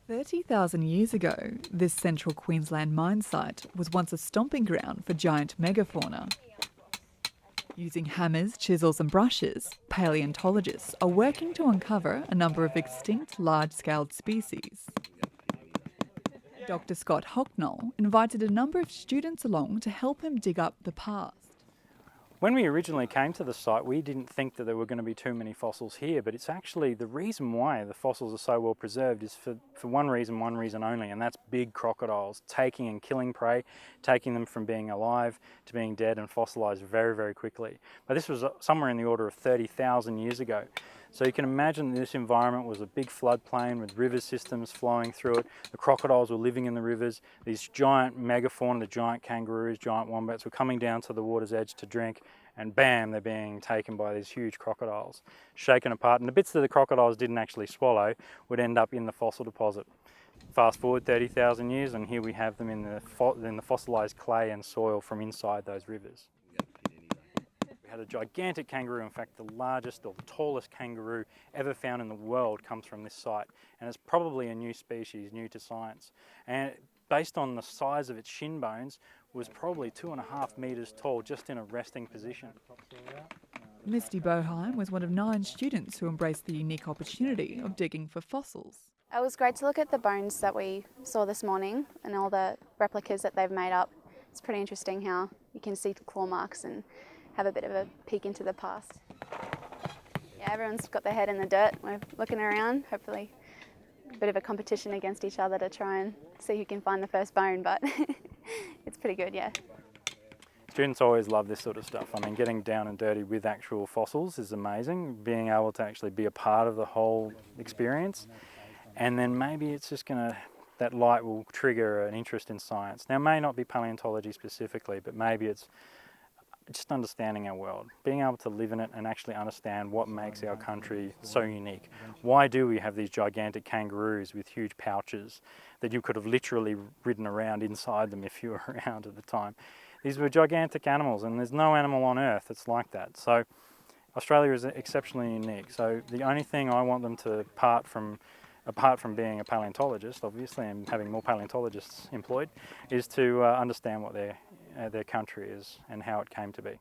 30,000 years ago, this central Queensland mine site was once a stomping ground for giant megafauna. Using hammers, chisels and brushes, paleontologists are working to uncover a number of extinct large-scaled species. Dr. Scott Hocknull invited a number of students along to help him dig up the past. When we originally came to the site, we didn't think that there were going to be too many fossils here, but it's actually the reason why the fossils are so well preserved is for one reason only, and that's big crocodiles taking and killing prey, taking them from being alive to being dead and fossilised very, very quickly. But this was somewhere in the order of 30,000 years ago. So you can imagine this environment was a big floodplain with river systems flowing through it. The crocodiles were living in the rivers. These giant megafauna, the giant kangaroos, giant wombats were coming down to the water's edge to drink, and bam, they're being taken by these huge crocodiles, shaken apart. And the bits that the crocodiles didn't actually swallow would end up in the fossil deposit. Fast forward 30,000 years and here we have them in the fossilised clay and soil from inside those rivers. We had a gigantic kangaroo, in fact the largest or the tallest kangaroo ever found in the world comes from this site, and it's probably a new species, new to science, and based on the size of its shin bones was probably 2.5 metres tall just in a resting position. Misty Boheim was one of 9 students who embraced the unique opportunity of digging for fossils. It was great to look at the bones that we saw this morning and all the replicas that they've made up. It's pretty interesting how you can see claw marks and have a bit of a peek into the past. Yeah, everyone's got their head in the dirt. We're looking around, hopefully a bit of a competition against each other to try and see who can find the first bone, but it's pretty good, yeah. Students always love this sort of stuff. I mean, getting down and dirty with actual fossils is amazing. Being able to actually be a part of the whole experience. And then maybe it's just that light will trigger an interest in science. Now, it may not be paleontology specifically, but maybe it's just understanding our world, being able to live in it and actually understand what makes our country so unique. Why do we have these gigantic kangaroos with huge pouches that you could have literally ridden around inside them if you were around at the time? These were gigantic animals, and there's no animal on earth that's like that. So Australia is exceptionally unique. So the only thing I want them to, apart from being a paleontologist, obviously, and having more paleontologists employed, is to understand what their country is and how it came to be.